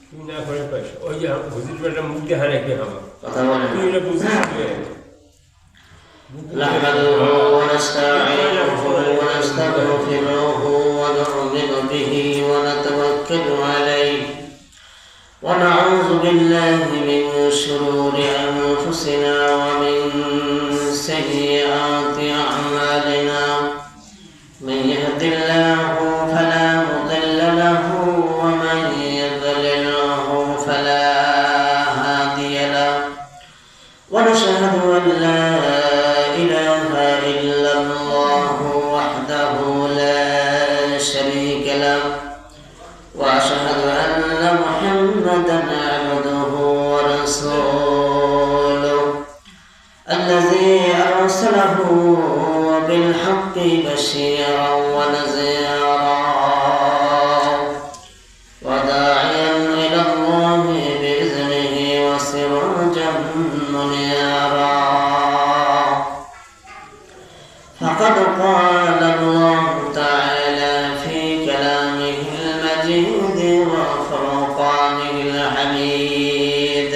না করে পাস ওই যে হুজুর বেটা মুখ দেখা নাকি আমার কথা বলেন তুই এটা বুঝিস نحمده ونستعينه ونستغفره ونؤمن به ونتوكل عليه ونعوذ بالله من شرور أنفسنا ومن سيئات أعمالنا من يهد الله فلا مضل له ومن يضلله فلا هادي له ونشهد أن لا إله إلا الله وحده لا شريك له وأشهد أن محمدا عبده ورسوله الذي أرسله بالحق بشيرا ونذيرا وداعيا إلى الله بإذنه وسراجا منيرا فقد قال الله تعالى في كلامه المجيد وفرقانه الحميد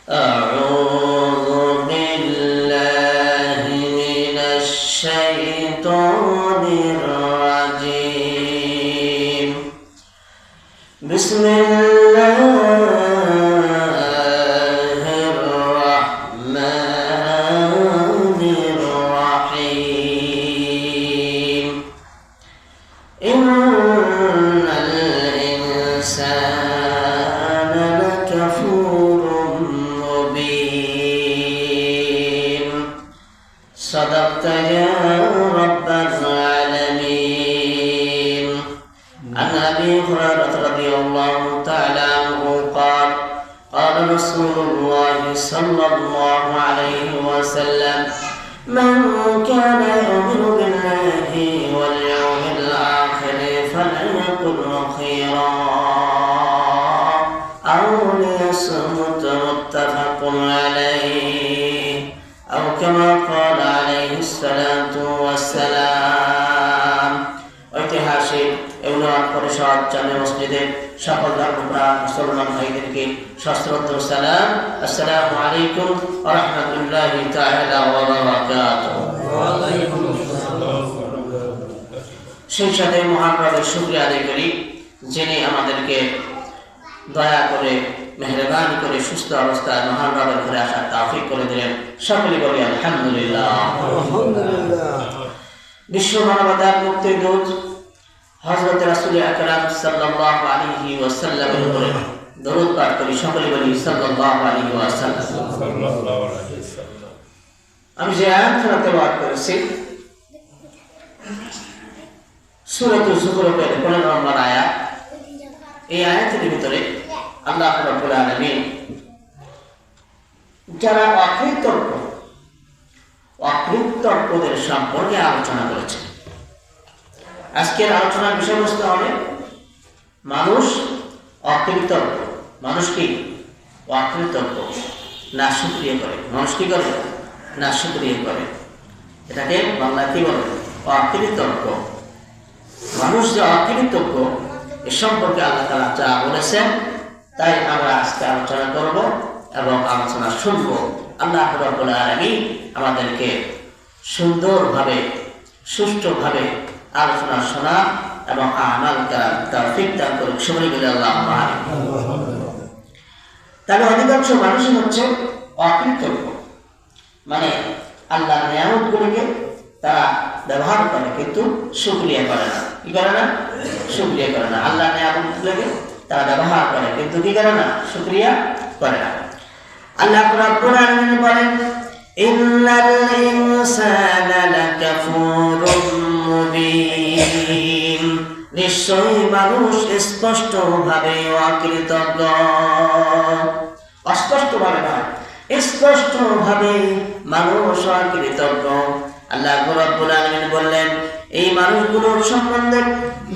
أعوذ بالله من الشيطان الرجيم بسم الله الرحمن الرحيم إن الإنسان لكفور مبين صدقت يا رب العالمين عن أبي هريرة رضي الله تعالى عنه قال قال رسول الله صلى الله عليه وسلم من كان يؤمن بالله واليوم الآخر فليقل خيرا أو ليصمت متفق عليه أو كما قال عليه الصلاة والسلام ঐতিহাসিক ইউনিয়ন পরিষদ জামে মসজিদের সকল ধর্মপ্রাণ মুসলমান ভাইদেরকে সশ্রদ্ধ সালাম। আসসালামু আলাইকুম ওয়া রাহমাতুল্লাহি তাআলা ওয়া বারাকাতুহু। সেই সাথে মহান রবের শুকরিয়া আদায় করি যিনি আমাদেরকে দয়া করে মেহেরবানি করে সুস্থ অবস্থায় মহান রবের ঘরে আসার তৌফিক করে দিলেন। সকলে বলি আলহামদুলিল্লাহ। বিশ্ব মানবতার মুক্তির দূত হযরত রাসূল আকরাম সাল্লাল্লাহু আলাইহি ওয়াসাল্লামের উপরে দরুদ পাঠ করি। সকলে বলি সাল্লাল্লাহু আলাইহি ওয়াসাল্লাম। আমি যে আয়াতটা তেলাওয়াত করেছি সূরাতুল যুখরুফের 15 নম্বর আয়াত। এই আয়াতের ভিতরে আল্লাহ রাব্বুল আলামিন যারা অকৃতজ্ঞদের সম্পর্কে আলোচনা করেছেন। আজকের আলোচনার বিষয়বস্তু হবে মানুষ অকৃতজ্ঞ। মানুষ কি অকৃতজ্ঞ, না শুকরিয়া করে। মানুষ কি করে? না শুকরিয়া করে। এটাকে বাংলা কি বলে? অকৃতজ্ঞ। মানুষ যে অকৃতজ্ঞ এ সম্পর্কে আল্লাহ তাআলা যা বলেছেন তাই আমরা আজকে আলোচনা করব এবং আলোচনা শুনব। আল্লাহ রাব্বুল আলামিন আমাদেরকে সুন্দরভাবে সুষ্ঠুভাবে আলোচনা শোনা এবং আমাল করার তৌফিক দান করুন। সকলে বলি আল্লাহুম্মা আমিন। তাহলে অধিকাংশ মানুষই হচ্ছে অকৃতজ্ঞ, মানে আল্লাহর নিয়ামতগুলোকে তারা ব্যবহার করে কিন্তু শুকরিয়া করে না। কি করে না? শুকরিয়া করে না। আল্লাহর নিয়ামতগুলোকে তারা ব্যবহার করে কিন্তু কি করে না? শুকরিয়া করে না। আল্লাহ রাব্বুল আলামিন বলেন ইন্নাল ইনসানা লাকাফুরুম মুবিন। নিশ্চয়ই মানুষ স্পষ্টভাবে অকৃতজ্ঞ। অস্পষ্টভাবে না, স্পষ্টভাবে মানুষ অকৃতজ্ঞ। আল্লাহ রাব্বুল আলামিন বললেন এই মানুষগুলোর সম্বন্ধে,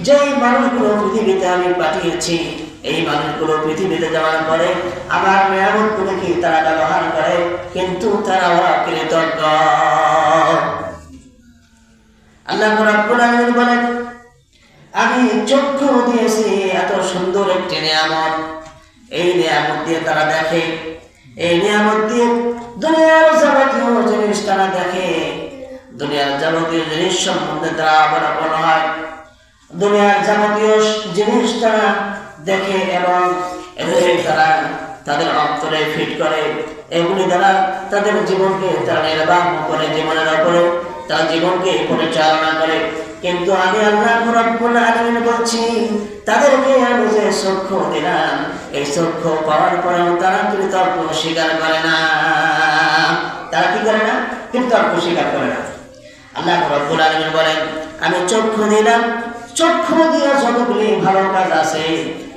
যেই মানুষগুলো পৃথিবীতে আমি পাঠিয়েছি এই মানুষগুলো পৃথিবীতে যাওয়ার পরে আমার নিয়ামতগুলোকে তারা ব্যবহার করে কিন্তু তারা অকৃতজ্ঞ। আল্লাহ রাব্বুল আলামিন বলেন আমি চক্ষু দিয়েছি, এত সুন্দর চক্ষুর একটি নিয়ামত। এই নিয়ামত দিয়ে তারা দেখে, এই নিয়ামত দিয়ে দুনিয়ার যাবতীয় জিনিস তারা দেখে, দুনিয়ার যাবতীয় জিনিস সম্বন্ধে তারা অবলম্বন হয়, দুনিয়ার যাবতীয় জিনিস তারা দেখে এবং এগুলি তারা তাদের অন্তরে ফিট করে, এগুলি দ্বারা তাদের জীবনকে তারা নির্বাহ করে, জীবনের উপরে তারা জীবনকে পরিচালনা করে। কিন্তু আমি আল্লাহ রাব্বুল আলামিন বলছি, তাদেরকে আমি যে চক্ষু দিলাম, এই চক্ষু পাওয়ার পরেও তারা কৃতজ্ঞ স্বীকার করে না। তারা কি করে না? কৃতজ্ঞ স্বীকার করে না। আল্লাহ রাব্বুল আলামিন বলেন, আমি চক্ষু দিলাম, চক্ষু দিয়ে যতগুলি ভালো কাজ আছে,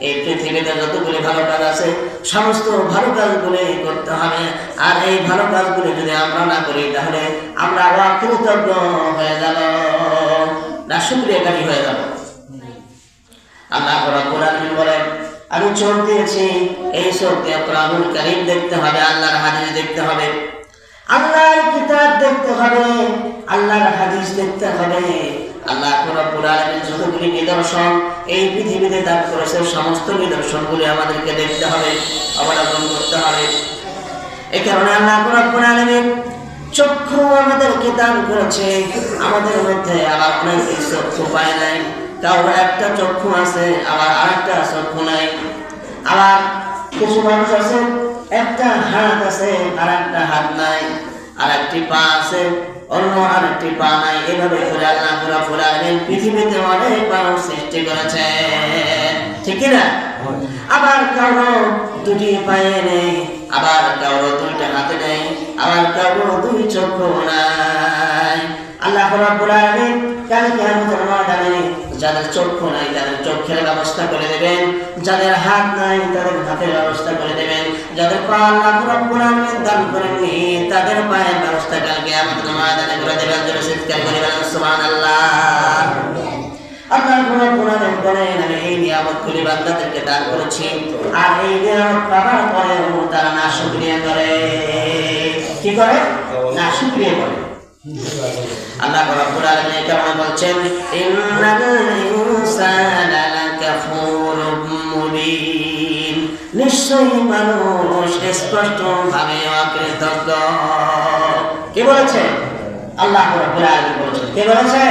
এই পৃথিবীতে যতগুলি ভালো কাজ আছে, সমস্ত ভালো কাজগুলি করতে হবে। আর এই ভালো কাজগুলি যদি আমরা না করি, তাহলে আমরা অকৃতজ্ঞ হয়ে যাব, না শুকরিয়াকারী হয়ে যাব। আল্লাহ রাব্বুল আলামিন বলেন, আমি চোখ দিয়েছি, এই চোখ দিয়ে কোরআনুল কারীম দেখতে হবে, আল্লাহর হাদিস দেখতে হবে, আল্লাহর কিতাব দেখতে হবে, আল্লাহর হাদিস দেখতে হবে। আল্লাহ রাব্বুল আলামিন যতগুলি নিদর্শন এই পৃথিবীতে দান করেছে, সমস্ত নিদর্শনগুলি আমাদেরকে দেখতে হবে, অবলম্বন করতে হবে। এই কারণে আল্লাহ রাব্বুল আলামিন চক্ষু আমাদেরকে দান করেছে। আমাদের মধ্যে আবার অনেক চক্ষু পায় নাই, কারো একটা চক্ষু আছে, আবার আরেকটা চক্ষু নাই। আবার কিছু মানুষ আছে, একটা হাত আছে, আর একটা হাত নাই, আর একটি পা আছে, অন্য আরেকটি পা নাই। এভাবে করে আল্লাহ রাব্বুল আলামিন পৃথিবীতে অনেক মানুষ সৃষ্টি করেছেন, ঠিক না? আবার কারো দুটি পায়ে নেই, আবার কারো দুইটা হাতে নেই, আবার কারো দুই চক্ষু নাই। আল্লাহ রাব্বুল আলামিন কাল কিয়ামতের ময়দানে যাদের চক্ষু নাই তাদের চক্ষের ব্যবস্থা করে দেবেন, যাদের হাত নাই তাদের হাতের ব্যবস্থা করে দেবেন, যাদের পা আল্লাহ রাব্বুল আলামিন দান করেননি তাদের পায়ের ব্যবস্থা কাল কিয়ামতের ময়দানে করে দেবেন। জোরে চিৎকার করে বলেন সুবহানাল্লাহ। আল্লাহ রাব্বুল আলামিন বলেন, আমি এই নিয়ামতগুলি বান্দাদেরকে দান করেছি, আর এই নিয়ামত পাওয়ার পরেও তারা নাশুকরিয়া করে। কি করে? নাশুকরিয়া করে। আল্লাহ রাব্বুল আলামিন কেমন বলছেন, ইন্নাল ইনসানা লাকাফুরুম মুবিন, নিশ্চয়ই মানুষ স্পষ্টভাবে অকৃতজ্ঞ। কে বলেছে? আল্লাহ রাব্বুল আলামিন বলেছেন। কে বলেছে?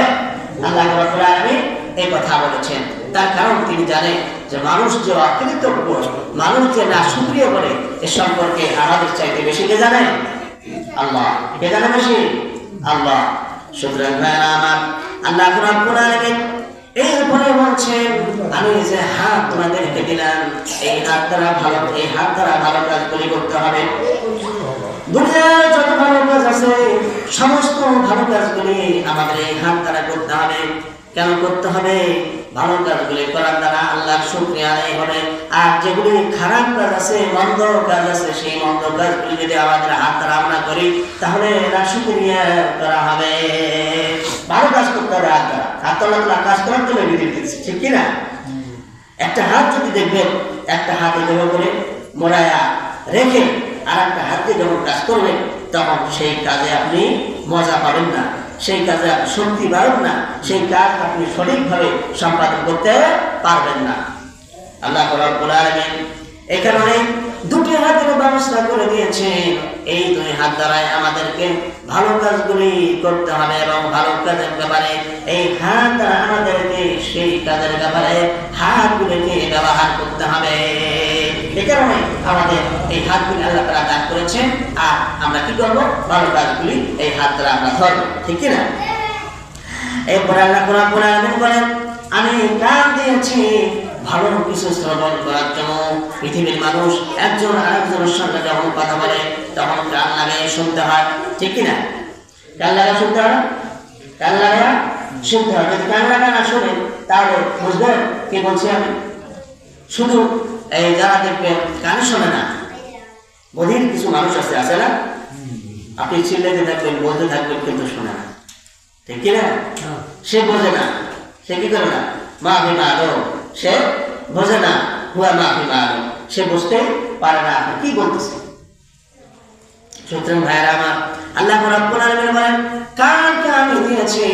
আল্লাহ রাব্বুল আলামিন এই কথা বলেছেন। তার কারণ তিনি জানেন যে মানুষ যে অকৃতজ্ঞ, মানুষ যে নাশুকরিয়া করে, এ সম্পর্কে আমাদের চাইতে বেশি কে জানে? আল্লাহ। কে জানে বেশি? আল্লাহ। সুতরাং আমার আল্লাহ রাব্বুল আলামিন এরপরে বলছেন, আমি যে হাত তোমাদেরকে দিলাম, এই হাত দ্বারা ভালো কাজগুলি করতে হবে। দুনিয়ার যত ভালো কাজ আছে, সমস্ত ভালো কাজগুলি আমাদের এই হাত দ্বারা করতে হবে। কেন করতে হবে? ভালো কাজগুলি করার দ্বারা আল্লাহর শুকরিয়া আদায় হবে। আর যেগুলি খারাপ কাজ আছে, মন্দ কাজ আছে, সেই মন্দ কাজগুলি যদি আমাদের হাত দ্বারা আমরা করি, তাহলে নাশুকরিয়া করা হবে। ভালো কাজ করতে হবে হাত দ্বারা। হাত আল্লাহ কাজ করার জন্য বিধি দিচ্ছে, ঠিক কিনা? একটা হাত যদি দেখবেন, একটা হাতে জমা করে মোড়ায়া রেখে আর একটা হাত দিয়ে যখন কাজ করবেন, তখন সেই কাজে আপনি মজা পাবেন না, সেই কাজে আপনি শক্তি পাবেন না, সেই কাজ আপনি সঠিকভাবে সম্পাদন করতে পারবেন না। আল্লাহ রাব্বুল আলামিন এই কারণে দুটি হাতের ব্যবস্থা করে দিয়েছেন। এই দুই হাত দ্বারাই আমাদেরকে ভালো কাজগুলি করতে হবে, এবং ভালো কাজের ব্যাপারে এই হাত দ্বারা আমাদেরকে সেই কাজের ব্যাপারে হাতগুলিকে ব্যবহার করতে হবে। এই কারণে আমাদের এই হাতগুলি আল্লাহ তাআলা দান করেছেন, আর আমরা কি করবো? ভালো কাজগুলি এই হাত দ্বারা আমরা ধরবো, ঠিক কিনা? এরপরে আল্লাহ রাব্বুল আলামিন বলেন, আমি কান দিয়েছি ভালো কিছু শ্রবণ করার জন্য। পৃথিবীর মানুষ একজন আরেকজনের সঙ্গে যখন কথা বলে, তখন কান লাগাই শুনতে হয়, ঠিক কিনা? কান লাগা শুনতে হয়, কান লাগা শুনতে হয়। যদি কান লাগা না শুনে, তাহলে বুঝবেন কি বলছি আমি? শুধু এই যারা দেখবেন কানে শোনে না, বধির কিছু মানুষ আছে না? আপনি চিল্লাতে থাকবেন, বলতে থাকবেন, কিন্তু শোনে না, ঠিক কিনা? সে বোঝে না, সে কি করে না? মাফি মারো, সে বোঝে না, হুয়া মাফি মারো, সে বুঝতে পারে না আপনি কি বলতেছেন। সুতরাং ভাইয়েরা আমার, আল্লাহ রাব্বুল আলামিন বলেন, কানকে আমি দিয়েছি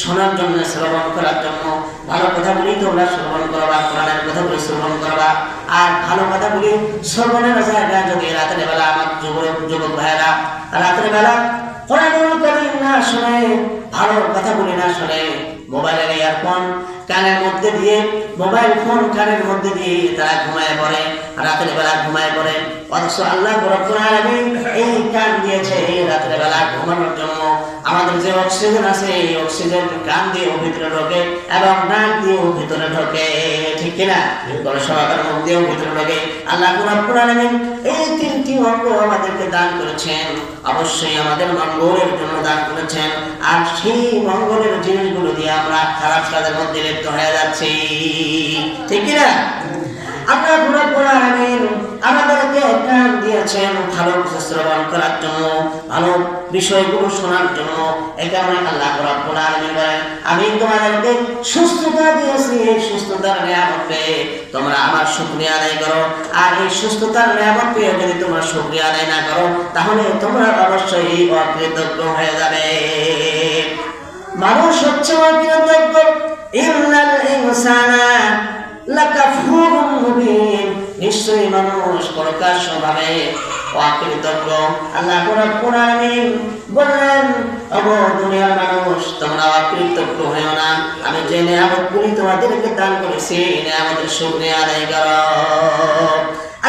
শোনার জন্য, শ্রবণ করার জন্য। ভালো কথাগুলি তোমরা শ্রবণ করবা, কোরআনের কথাগুলি শ্রবণ করবা। আর ভালো কথাগুলি শ্রবণের জায়গায় যদি রাতের বেলা আমার যুবক ভাইয়েরা রাতের বেলা কোরআনুল কারীম না শুনে, ভালো কথাগুলি না শুনে, মোবাইলের ইয়ারফোন কানের মধ্যে দিয়ে, মোবাইল ফোন কানের মধ্যে দিয়ে তারা ঘুমায় পড়ে, রাতের বেলা ঘুমায় পড়ে। অথচ আল্লাহ রাব্বুল আলামিন এই কান দিয়েছে এই রাতের বেলা ঘুমানোর জন্য। আমাদের যে অক্সিজেন আছে এই অক্সিজেন কান দিয়ে ভিতরে ঢোকে এবং নাক দিয়েও ভিতরে ঢোকে, ঠিক কিনা? গলার মুখ দিয়েও ভিতরে ঢোকে। আল্লাহ রাব্বুল আলামিন এই তিনটি অঙ্গ আমাদেরকে দান করেছেন, অবশ্যই আমাদের মঙ্গলের জন্য দান করেছেন। আর সেই মঙ্গলের জিনিসগুলো দিয়ে আমরা খারাপ কাজের মধ্যে লিপ্ত হয়ে যাচ্ছি, ঠিক কিনা? আল্লাহ রাব্বুল আলামিন আমাদেরকে কান দিয়েছেন ভালো কিছু শ্রবণ করার জন্য, ভালো বিষয়গুলো শোনার জন্য। এই কারণে আল্লাহ রাব্বুল আলামিন বলেন, আমি তোমাদেরকে সুস্থতা দিয়েছি, এই সুস্থতার নিয়ামত পেয়ে তোমরা আমার শুকরিয়া আদায় করো। আর এই সুস্থতার নিয়ামত পেয়ে যদি তোমরা শুকরিয়া আদায় না করো, তাহলে তোমরা অবশ্যই অকৃতজ্ঞ হয়ে যাবে। মানুষ হচ্ছে অকৃতজ্ঞ। ইন্নাল ইনসানা লাকাফুরুন মুবিন, নিশ্চয়ই মানুষ প্রকাশ্যভাবে অকৃতজ্ঞ। আল্লাহ রাব্বুল আলামিন বললেন, ওগো দুনিয়ার মানুষ, তোমরা অকৃতজ্ঞ হয়ো না। আমি যে নিয়ামতগুলি তোমাদেরকে দান করেছি এই নিয়ামতের শুকরিয়া আদায় করো।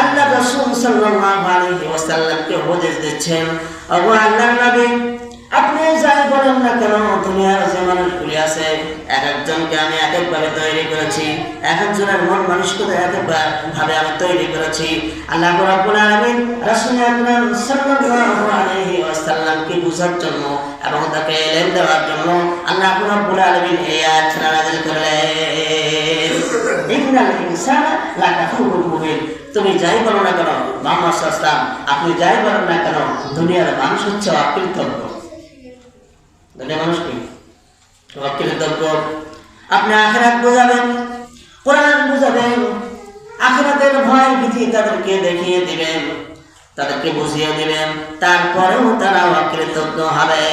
আল্লাহ রাসূল সাল্লাল্লাহু আলাইহি ওয়াসাল্লামকে উপদেশ দিচ্ছেন, ওগো আল্লাহর নবী, আপনি যাই বলেন না কেন, দুনিয়ার যে মানুষগুলি আছে এক একজনকে আমি এক একভাবে তৈরি করেছি, এক একজনের মন মানসিকতা এক একভাবে আমি তৈরি করেছি। আল্লাহ রাব্বুল আলামিন রাসূল আকরাম সাল্লাল্লাহু আলাইহি ওয়াসাল্লামকে বুঝার জন্য এবং তাকে ইলম দেওয়ার জন্য আল্লাহ রাব্বুল আলামিন এই আয়াত নাযিল করলেন, ইন্নাল ইনসানা লাকাফুরুন মুবিন। তুমি যাই বলো না কেন মুহাম্মদ সাল্লাল্লাহু আলাইহি ওয়াসাল্লাম, আপনি যাই বলেন না কেন, দুনিয়ার মানুষ হচ্ছে অকৃতজ্ঞ। দুনিয়ার মানুষ কি অকৃতজ্ঞ। আপনি আখিরাত বুঝাবেন, কোরআন বুঝাবেন, আখিরাতের ভয় ভীতি তাদেরকে দেখিয়ে দিবেন, তাদেরকে বুঝিয়ে দিবেন, তারপরেও তারা অকৃতজ্ঞ হবে।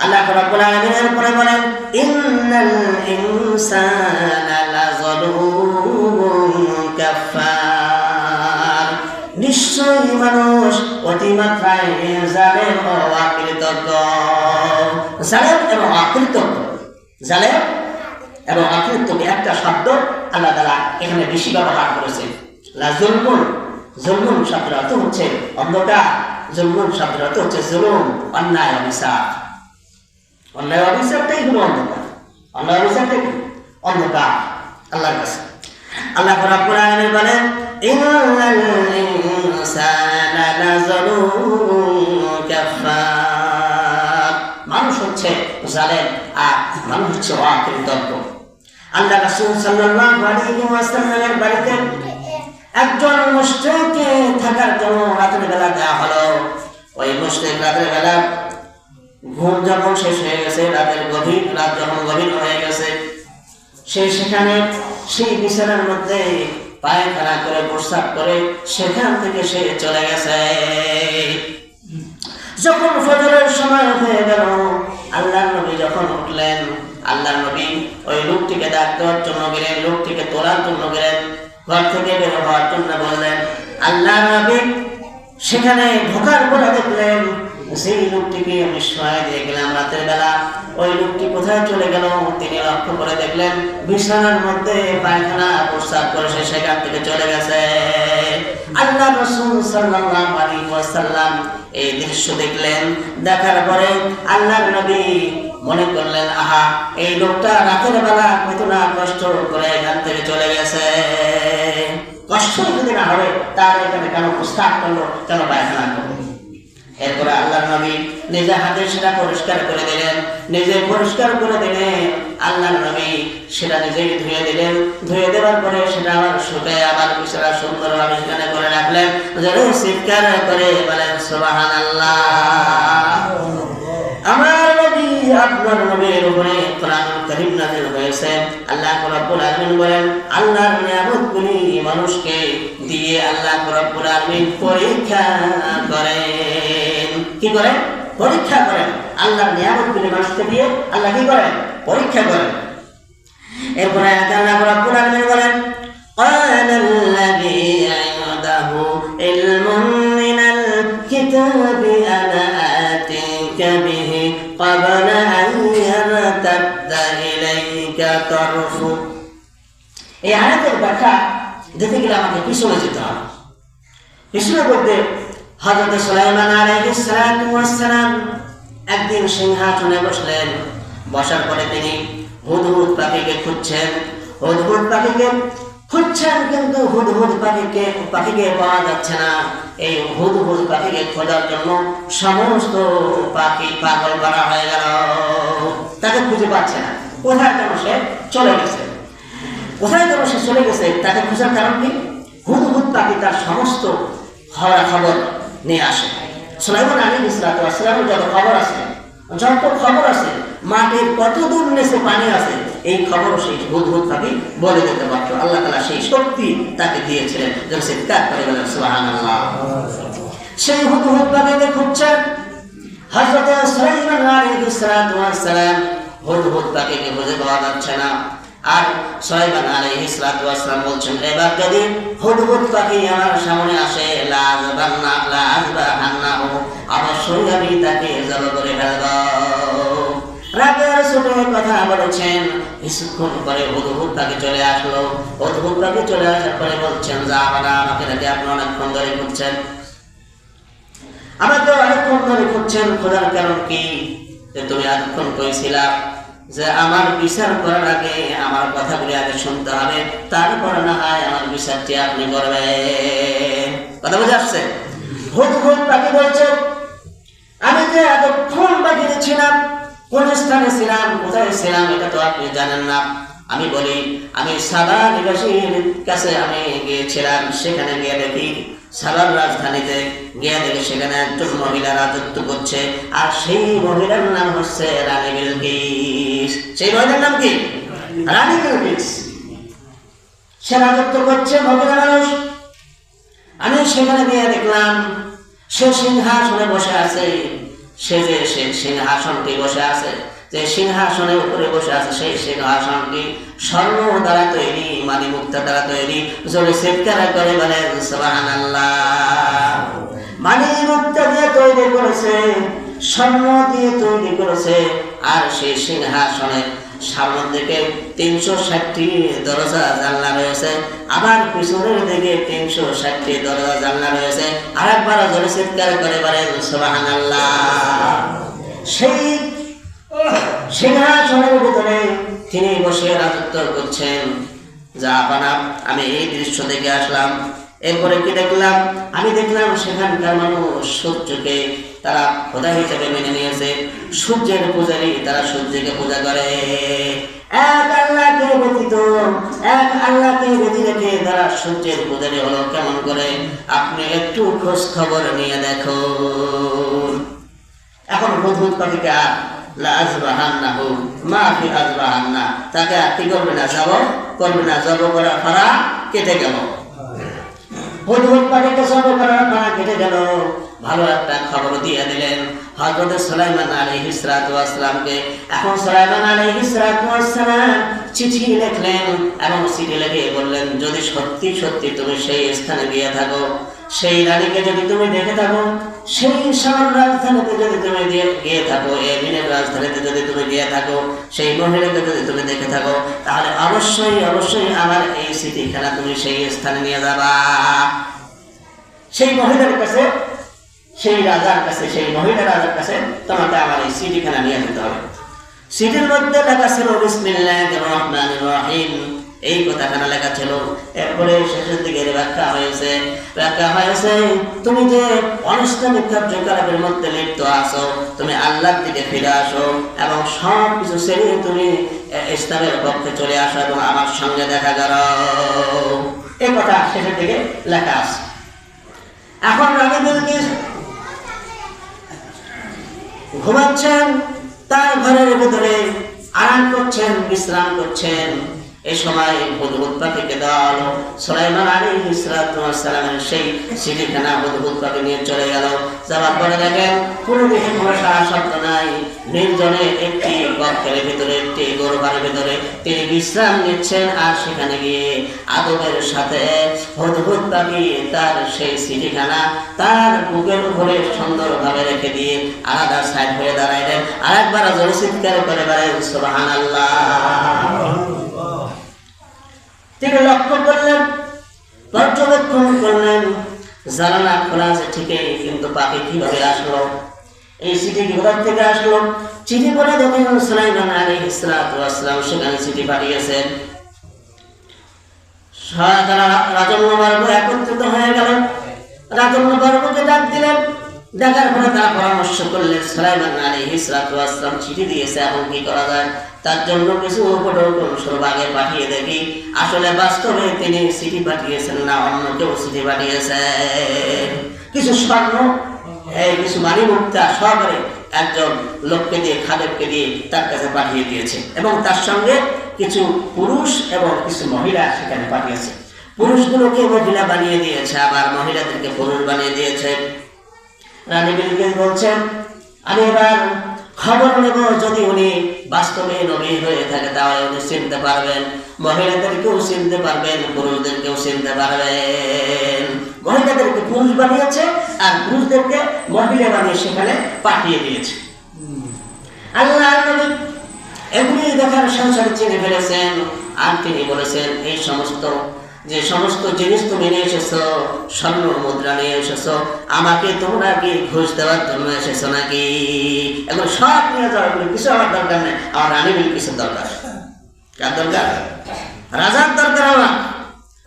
আল্লাহ রাব্বুল আলামিন এরপরে বলেন, ইন্নাল ইনসানা লাযালুমুন কাফফার, নিশ্চয়ই মানুষ অতিমাত্রায় জালেম ও অকৃতজ্ঞ। জালেম এবং অকৃতজ্ঞ, জালেম এবং অকৃতজ্ঞ একটা শব্দ আল্লাহ তাআলা এখানে বেশি ব্যবহার করেছেন। লাযুলমুন, জুলমুন শব্দের অর্থ হচ্ছে অন্ধকার, জুলমুন শব্দের অর্থ হচ্ছে জুলুম, অন্যায় অবিচার। অন্যায় অবিচারটাই হলো অন্ধকার, অন্যায় অবিচারটাই অন্ধকার আল্লাহর কাছে। আল্লাহ রাব্বুল আলামিন বলেন, ইন্নাল ইনসানা লাযালুমুন কাফফার, মানুষ হচ্ছে জালেম আর মানুষ হচ্ছে অকৃতজ্ঞ। আল্লাহ রাসূল সাল্লাল্লাহু আলাইহি ওয়াসাল্লামের বাড়িতে একজন মুশরিককে থাকার জন্য রাতের বেলা দেওয়া হলো। ওই মুশরিক রাতের বেলা ঘুম যখন শেষ হয়ে গেছে, রাত যখন গভীর হয়ে গেছে, সে সেখানে সেই বিছানার মধ্যে পায়খানা করে প্রস্রাব করে সেখান থেকে সে চলে গেছে। যখন ফজরের সময় হয়ে গেল, আল্লাহর নবী যখন উঠলেন, আল্লাহর নবী ওই লোকটিকে ডাক দেওয়ার জন্য গেলেন, লোকটিকে তোলার জন্য গেলেন, ঘর থেকে বের হওয়ার জন্য বললেন। আল্লাহর নবী সেখানে ঢোকার পরে দেখলেন সেই লোকটিকে আমি শোয়াই দিয়ে গেলাম রাতের বেলা। ওই লোকটি কোথায় চলে গেল তিনি লক্ষ্য করে দেখলেন বিছানার মধ্যে পায়খানা প্রস্রাব করে সে সেখান থেকে চলে গেছে। আল্লাহ রাসূল সাল্লাল্লাহু আলাইহি ওয়াসাল্লাম এই দৃশ্য দেখলেন। দেখার পরে আল্লাহর নবী মনে করলেন, আহা, এই লোকটা রাতের বেলা কত না কষ্ট করে এখান থেকে চলে গেছে, কষ্ট যদি না হবে তাহলে এখানে কেন প্রস্রাব করলো, কেন পায়খানা করলো। এরপরে আল্লাহর নবী নিজে হাতে সেটা পরিষ্কার করে দিলেন। নিজে পরিষ্কার করে দিলে আল্লাহর নবী সেটা নিজেই ধুয়ে দিলেন। ধুয়ে দেওয়ার পরে সেটা আবার শুকায় আবার বিছানা সুন্দরভাবে সেখানে করে রাখলেন। যেন চিৎকার করে বলেন সুবহানাল্লাহ। আমার নবী আপনার নবীর উপরে কোরআনুল কারীম নাযিল হয়েছে। আল্লাহ রাব্বুল আলামিন বলেন, আল্লাহর নিয়ামতগুলি মানুষকে দিয়ে আল্লাহ রাব্বুল আলামিন পরীক্ষা করেন। কি করেন? পরীক্ষা করেন। আল্লাহর নিয়ামতগুলি মানুষকে দিয়ে আল্লাহ কি করেন? পরীক্ষা করেন। এরপরে আল্লাহ রাব্বুল আলামিন বলেন قالَ الَّذِي عِندَهُ عِلْمٌ مِّنَ الْكِتَابِ أَنَا آتِيكَ بِهِ قَبْلَ أَن يَرْتَدَّ إِلَيْكَ طَرْفُكَ। এই আয়াতের ব্যাখ্যা দিতে গেলে আমাকে পিছনে যেতে হবে। পিছনে বলতে হযরত সুলাইমান আলাইহিস সালাম একদিন সিংহাসনে বসলেন। বসার পরে তিনি হুদহুদ পাখিকে খুঁজছেন। হুদহুদ পাখিকে খুঁজছেন, কিন্তু হুদহুদ পাখিকে পাওয়া যাচ্ছে না। এই হুদহুদ পাখিকে খোঁজার জন্য সমস্ত পাখি পাগল করা হয়ে গেল, তাকে খুঁজে পাচ্ছে না। কোথায় যেন সে চলে গেছে, তাকে খোঁজার কারণ কি? হুদহুদ পাখি তার সমস্ত খবর নিয়ে আসে। সুলাইমান আলাইহিস সালামের যত খবর আছে, মাটির কত দূর নিচে পানি আছে, এই খবরও সেই হুদহুদ পাখি বলে দিতে পারত। আল্লাহ তাআলা সেই শক্তি তাকে দিয়েছিলেন, যেন সে চিৎকার করে বলেন সুবহানাল্লাহ। সেই হুদহুদ পাখিকে খুঁজছেন হযরত সুলাইমান আলাইহিস সালাম। হুদহুদ পাখিকে খুঁজে পাওয়া যাচ্ছে না। আর সুলাইমান আলাইহিস সালাম বলছেন, এবার যদি হুদহুদ পাখি আমার সামনে আসে, লাযবাহান্নাহু, অবশ্যই আমি তাকে জবাই করে ফেলব। রাবের ছোট কথা বলেছেন। কিছুক্ষণ পরে হুদহুদ পাখি চলে আসলো। হুদহুদ পাখি চলে আসার পরে বলছেন, জাহারা, আমাকে নাকি আপনি অনেকক্ষণ ধরে খুঁজছেন, খোঁজার কারণ কি? তুমি এতক্ষণ কইছিলা যে আমার বিচার করার আগে আমার কথাগুলি আগে শুনতে হবে, তারপরে না হয় আমার বিচারটি আপনি করবেন। কথা বুঝে আসছে? হুদহুদ পাখি বলছে, আমি যে এতক্ষণ বাকিতে ছিলাম, কোন স্থানে ছিলাম, কোথায় ছিলাম, এটা তো আপনি জানেন না। আমি বলি, আমি সাবা নিবাসীর কাছে আমি গিয়েছিলাম। সেখানে গিয়ে দেখি, সাবার রাজধানীতে গিয়ে দেখি সেখানে একজন মহিলা রাজত্ব করছে, আর সেই মহিলার নাম হচ্ছে রানী বিলকিস। সেই মহিলার নাম কি? রানী বিলকিস। সে রাজত্ব করছে, মহিলা মানুষ। আমি সেখানে গিয়ে দেখলাম সে সিংহাসনে বসে আছে। সে সিংহাসনটি বসে আছে, যে সিংহাসনের উপরে বসে আছে, সেই সিংহাসনটি স্বর্ণ দ্বারা তৈরি, মানি মুক্তা দ্বারা তৈরি। জোরে চিৎকার করে বলেন সুবহানাল্লাহ। মানি মুক্তা দিয়ে তৈরি করেছে, স্বর্ণ দিয়ে তৈরি করেছে। আর সেই সিংহাসনের সামনের দিকে 360টি দরজা জানলা রয়েছে, আবার পিছনের দিকে 360টি দরজা জানলা রয়েছে। আরেকবার জোরে চিৎকার করে বলেন সুবহানাল্লাহ। সেই সিংহাসনের ভিতরে তিনি বসে রাজত্ব করছেন। জাহাপানা, আমি এই দৃশ্য দেখে আসলাম। এরপরে কি দেখলাম? আমি দেখলাম সেখানকার মানুষ সূর্যকে তারা খোদা হিসেবে মেনে নিয়েছে। সূর্যের পূজারী, তারা সূর্যকে পূজা করে। এক আল্লাহকে ব্যতি রেখে তারা সূর্যের পূজারী হলো কেমন করে? আপনি একটু খোঁজ খবর নিয়ে দেখুন। এখন হুদহুদ পাখিকে লাযবাহান্নাহু, মা ফি আযবাহান্না, তাকে কি করবে না? করবে না। জব করা ফারা কেটে গেল। হুদহুদ পাখিকে জব করা ফারা কেটে গেল। ভালো একটা খবর দিয়ে দিলেন হযরত সুলাইমান আলাইহিস সালামকে। এখন সুলাইমান আলাইহিস সালাম চিঠি লিখলেন, এবং চিঠি লিখে বললেন, যদি সত্যি সত্যি তুমি সেই স্থানে গিয়ে থাকো, সেই রানীকে যদি তুমি দেখে থাকো, সেই সাবার রাজধানীতে যদি তুমি গিয়ে থাকো, এমিনের রাজধানীতে যদি তুমি গিয়ে থাকো, সেই মহিলাকে যদি তুমি দেখে থাকো, তাহলে অবশ্যই অবশ্যই আমার এই চিঠিখানা তুমি সেই স্থানে নিয়ে যাবা। সেই মহিলার কাছে, সেই রাজার কাছে, সেই মহিলা রাজার কাছে তোমাকে আমার এই চিঠিখানা নিয়ে যেতে হবে। চিঠির মধ্যে লেখা ছিল বিসমিল্লাহির রহমানির রহিম, এই কথাখানা লেখা ছিল। এরপরে শেষের দিকে ব্যাখ্যা হয়েছে তুমি যে অনিষ্টামিক কার্যকলাপের মধ্যে লিপ্ত আছো, তুমি আল্লাহর দিকে ফিরে আসো এবং সব কিছু ছেড়ে তুমি ইসলামের পক্ষে চলে আসো এবং আমার সঙ্গে দেখা করো। এই কথা শেষের দিকে লেখা আছে। এখন রানী বিলকিস ঘুমাচ্ছেন, তার ঘরের ভিতরে আরাম করছেন, বিশ্রাম করছেন। এই সময় হুদহুদ পাখিকে দেওয়া হলো। সুলাইমান আলাইহিস সালামের সেই চিঠিখানা হুদহুদ পাখি নিয়ে চলে গেল। যাওয়ার পরে দেখেন কোনো দিকে কোনো সারা শব্দ নাই, নির্জনে একটি কক্ষের ভিতরে, একটি গরুবাড়ির ভিতরে তিনি বিশ্রাম নিচ্ছেন। আর সেখানে গিয়ে আদবের সাথে হুদহুদ পাখি তার সেই চিঠিখানা তার বুকের উপরে সুন্দরভাবে রেখে দিয়ে আলাদা সাইড হয়ে দাঁড়াইলেন। আর একবার জোরে চিৎকার করে বলেন সুবহানাল্লাহ। তিনি লক্ষ্য করলেন, পর্যবেক্ষণ করলেন, জানালা খোলা আছে ঠিকই, কিন্তু পাখি কিভাবে আসলো, এই চিঠি কোথা থেকে আসলো? চিঠি পড়ে দেখেন সুলাইমান আলাইহিস সালাম সেখানে চিঠি পাঠিয়েছেন। রাজন্যবর্গ একত্রিত হয়ে গেল, রাজন্যবর্গকে ডাক দিলেন। দেখার পরে তারা পরামর্শ করলেন সুলাইমান আলাইহিস সালাম চিঠি দিয়েছে, এখন কি করা যায়? তার জন্য কিছু উপকৌশল আগে পাঠিয়ে দেখি আসলে বাস্তবে তিনি চিঠি পাঠিয়েছেন না অন্য কেউ চিঠি পাঠিয়েছেন। কিছু স্বর্ণ, কিছু মানি মুক্তা সহকারে একজন লোককে দিয়ে, খাদেমকে দিয়ে তার কাছে পাঠিয়ে দিয়েছে, এবং তার সঙ্গে কিছু পুরুষ এবং কিছু মহিলা সেখানে পাঠিয়েছে। পুরুষগুলোকে মহিলা বানিয়ে দিয়েছে, আবার মহিলাদেরকে পুরুষ বানিয়ে দিয়েছে। রানী বিলকিস বলছেন, আমি এবার খবর নেব, যদি উনি বাস্তবে নবী হয়ে থাকে তাহলে উনি চিনতে পারবেন, মহিলাদেরকেও চিনতে পারবেন, পুরুষদেরকেও চিনতে পারবেন। মহিলাদেরকে পুরুষ বানিয়েছে আর পুরুষদেরকে মহিলা বানিয়ে সেখানে পাঠিয়ে দিয়েছে। আল্লাহ নবী এগুলি দেখার সংসারে চিনে ফেলেছেন। আর তিনি বলেছেন, এই যে সমস্ত জিনিস তুমি নিয়ে এসেছো, স্বর্ণ মুদ্রা নিয়ে এসেছো, আমাকে তোমরা কি ঘুষ দেওয়ার জন্য এসেছো নাকি? এগুলো সব নিয়ে যাওয়া, কিছু আমার দরকার নেই, আমার রানী বিলকিসের দরকার। কার দরকার? রাজার দরকার। আমার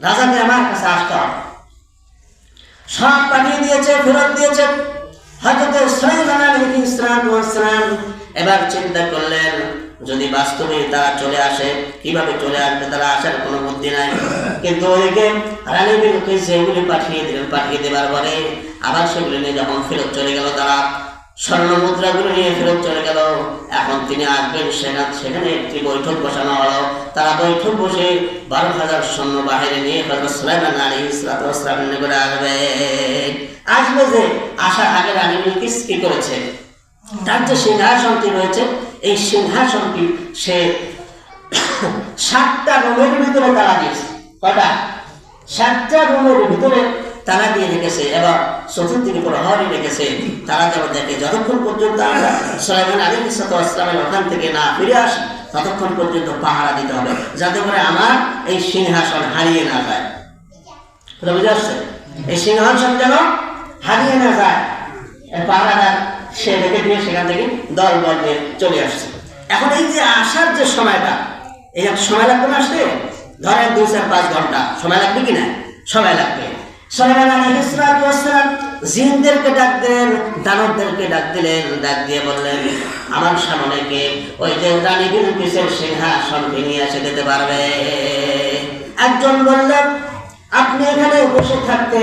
রাজাকে আমার কাছে আসতে হবে। সব পাঠিয়ে দিয়েছে, ফেরত দিয়েছে। হযরত সুলাইমান আলাইহিস সালাম এবার চিন্তা করলেন, যদি বাস্তবে তারা চলে আসে, কিভাবে চলে আসবে, তারা আসার কোনো বুদ্ধি নাই। কিন্তু ওইদিকে রানী বিলকিস যেগুলি পাঠিয়ে দিলেন, পাঠিয়ে দেবার পরে আবার সেগুলি নিয়ে যখন ফেরত চলে গেল, তারা স্বর্ণ মুদ্রাগুলো নিয়ে ফেরত চলে গেল। এখন তিনি আসবেন, সেখানে একটি বৈঠক বসানো হলো। তারা বৈঠক বসে 12,000 সৈন্য বাহিরে নিয়ে হযরত সুলাইমান আলাইহিস সালামের নিকটে আসবে। যে আসার আগে রানী বিলকিস কি করেছে, তার যে সিংহাসনটি রয়েছে, এই সিংহাসনটি সে 7টা রুমের ভিতরে তালা দিয়েছে। কটা? 7টা রুমের ভিতরে তালা দিয়ে রেখেছে, এবং চতুর্দিকে প্রহরী রেখেছে। তারা যেন দেখে যতক্ষণ পর্যন্ত আমরা সুলাইমান আলাইহিস সালামের ওখান থেকে না ফিরে আসি, ততক্ষণ পর্যন্ত পাহারা দিতে হবে, যাতে করে আমার এই সিংহাসন হারিয়ে না যায়। বুঝে আসছে? এই সিংহাসন যেন হারিয়ে না যায়, পাহারাদার সে রেখে দিয়ে সেখান থেকে দল বল নিয়ে চলে আসছে। এখন এই যে আসার যে সময়টা, এই সময় লাগবে না আসতে? ধরেন 2-4-5 ঘন্টা সময় লাগবে কিনা? সময় লাগবে। সুলাইমান আলাইহিস সালাম জিনদেরকে ডাক দিলেন, দানবদেরকে ডাক দিলেন, ডাক দিয়ে বললেন, আমার সামনে কে ওই যে রানী বিলকিসের সিংহাসন ভেঙে এসে দিতে পারবে? একজন বললেন, আপনি এখানে বসে থাকতে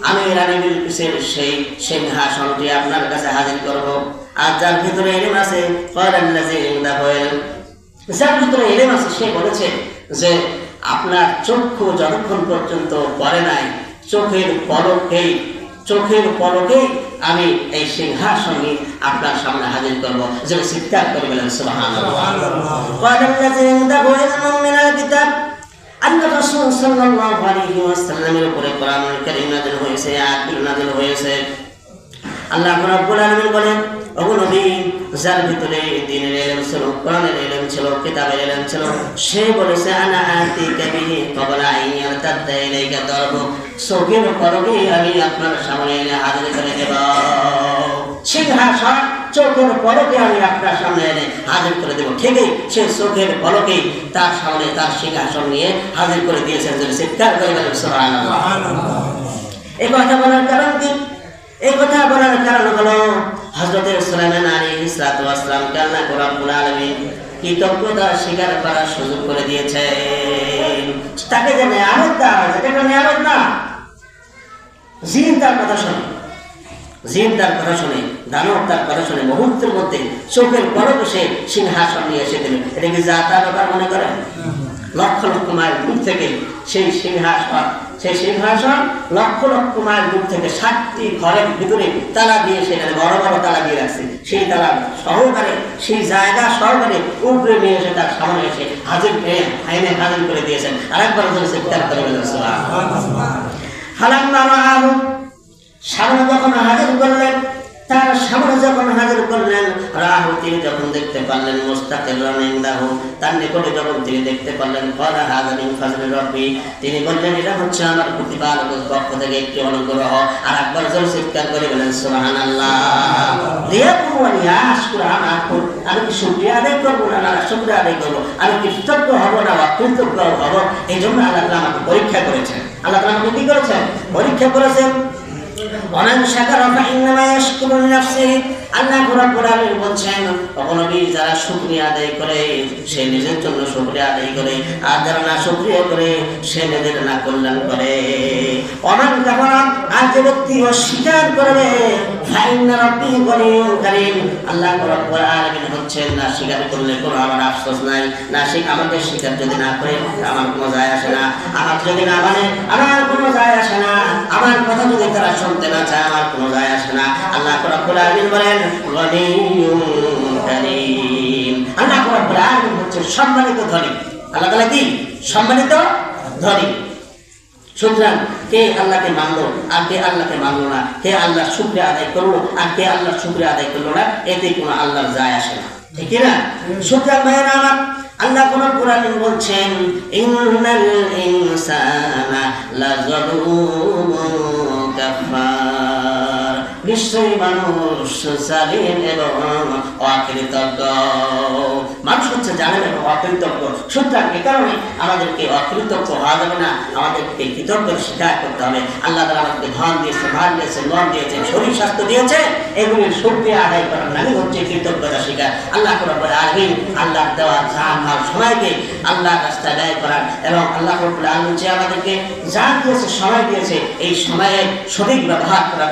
আমি রানী বিলকিসের সেই সিংহাসনটি আপনার কাছে হাজির করব। আর যার ভিতরে ইলম আছে, যার ভিতরে ইলম আছে, সে বলেছে যে আপনার চক্ষু যতক্ষণ পর্যন্ত পড়ে নাই, চোখের পলকেই আমি এই সিংহাসনে আপনার সামনে হাজির করব। যে চিৎকার করে বলেন সুবহানাল্লাহ। আল্লাহ রাসূল সাল্লাল্লাহু আলাইহি ওয়াসাল্লামের উপরে কোরআনুল কারীম নাযিল হয়েছে, আয়াতগুলো নাযিল হয়েছে। আল্লাহ রাব্বুল আলামিন বলেন, ওগো নবী, যার ভিতরে দ্বীনের ইলম ছিল, কোরআনের ইলম ছিল, কিতাবের ইলম ছিল, সে বলেছে, আনা আতিকা বিহি ক্বাবলা আন ইয়ারতাদ্দা ইলাইকা তারফুক, চোখের পলকে আমি আপনার সামনে এনে হাজির করে দেব। সিংহাসন চোখের পলকে আমি আপনার সামনে এনে হাজির করে দেব। ঠিকই সে চোখের পলকেই তার সামনে তার সিংহাসন নিয়ে হাজির করে দিয়েছেন। যদি চিৎকার করে বলেন সুবহানাল্লাহ। এই কথা বলার কারণ কি? এই কথা বলার কারণ হলো হযরত সুলাইমান আলাইহিস সালামকে আল্লাহ রাব্বুল আলামিন কৃতজ্ঞতা স্বীকার করার সুযোগ করে দিয়েছে। তাকে যে নিয়ামত দেওয়া হয়েছে, এটা নিয়ামত না। জিন তার কথা শুনে, দানব তার কথা শুনে মুহূর্তের মধ্যে চোখের পলকে সে সিংহাসন নিয়ে এসে দিল। এটা কি যা তা ব্যাপার মনে করেন? লক্ষ লক্ষ মাইল দূর থেকে সেই সিংহাসন লক্ষ লক্ষ মাইল দূর থেকে 7টি ঘরের ভিতরে তালা দিয়ে সেখানে বড় বড় তালা দিয়ে রাখছে। সেই তালা সহকারে সেই জায়গা সহকারে উপরে নিয়ে এসে তার সামনে এসে হাজির আইনে হাজির করে দিয়েছেন। আরেকবার চিৎকার করে বলেন সুবহানাল্লাহ। হালাম্মা রাআহু, সামনে যখন হাজির করলেন, তার সামনে যখন হাজির করলেন, রাহু তিনি যখন দেখতে পারলেন মুস্তাকিরান ইনদাহু, তার নিকটে যখন তিনি দেখতে পারলেন, ক্বালা হাযা মিন ফাজলি রাব্বি, তিনি বললেন এটা হচ্ছে আমার প্রতিপালকের পক্ষ থেকে একটি অনুগ্রহ। আর একবার জোরে চিৎকার করে বলেন সুবহানাল্লাহ। আমি কি শুকরিয়া আদায় করবো না শুকরিয়া আদায় করবো? আমি কি কৃতজ্ঞ হবো না অকৃতজ্ঞ হবো? এই জন্য আল্লাহ তাআলা আমাকে পরীক্ষা করেছেন। আল্লাহ তাআলা আমাকে কি করেছেন? পরীক্ষা করেছেন। ওমান শাকারা ফাইন্নামা ইয়াশকুরু লিনাফসিহি, আল্লাহ রাব্বুল আলামিন বলছেন, নবী যারা শুকরিয়া আদায় করে সে নিজের জন্য শুকরিয়া আদায় করে, আর যারা না শুকরিয়া করে সে নিজের না কল্যাণ করে। ওমান কাফারা, আর যে ব্যক্তি অস্বীকার করবে, ফাইন্না রাব্বি গনিয়্যুন কারীম, আল্লাহ রাব্বুল আলামিন হচ্ছেন না স্বীকার করলে কোনো আমার আফসোস নাই, না সে আমাকে স্বীকার যদি না করে আমার কোনো যায় আসে না, আমার যদি না মানে আমার কোনো যায় আসে না, আমার কথা যদি তারা শুনতে না চায় আমার কোনো যায় আসে না। আল্লাহ রাব্বুল আলামিন বলেন গনিয়্যুন কারীম, আল্লাহ রাব্বুল আলামিন হচ্ছে সম্মানিত ধনী। আল্লাহ তাআলা কি সম্মানিত ধনী। সুতরাং কে আল্লাহকে মানলো আর কে আল্লাহকে মানলো না, কে আল্লাহর শুকরিয়া আদায় করলো আর কে আল্লাহর শুকরিয়া আদায় করলো না, এতে কোনো আল্লাহর যায় আসে না, ঠিক না? সুতরাং ভাইয়েরা আমার, আল্লাহ কোন কোরআনে বলছেন ইন্নাল ইনসানা লাযালুমুন কাফার, নিশ্চয়ই মানুষ জালিম এবং অকৃতজ্ঞ। মানুষ হচ্ছে জালিম এবং অকৃতজ্ঞ। সুতরাং এ কারণে আমাদেরকে অকৃতজ্ঞ হওয়া যাবে না, আমাদেরকে কৃতজ্ঞ স্বীকার করতে হবে। আল্লাহ তাআলা আমাদেরকে ধন দিয়েছে, মাল দিয়েছে, লোন দিয়েছে, শরীর স্বাস্থ্য দিয়েছে, এগুলির শুকরিয়া আদায় করার নামই হচ্ছে কৃতজ্ঞতা স্বীকার। আল্লাহ রাব্বুল আলামিন আল্লাহর দেওয়া জান মাল সময়কে আল্লাহর রাস্তায় ব্যয় করার এবং আল্লাহ রাব্বুল আলামিন যে আমাদেরকে জান দিয়েছে, সময় দিয়েছে, এই সময়ের সঠিক ব্যবহার করার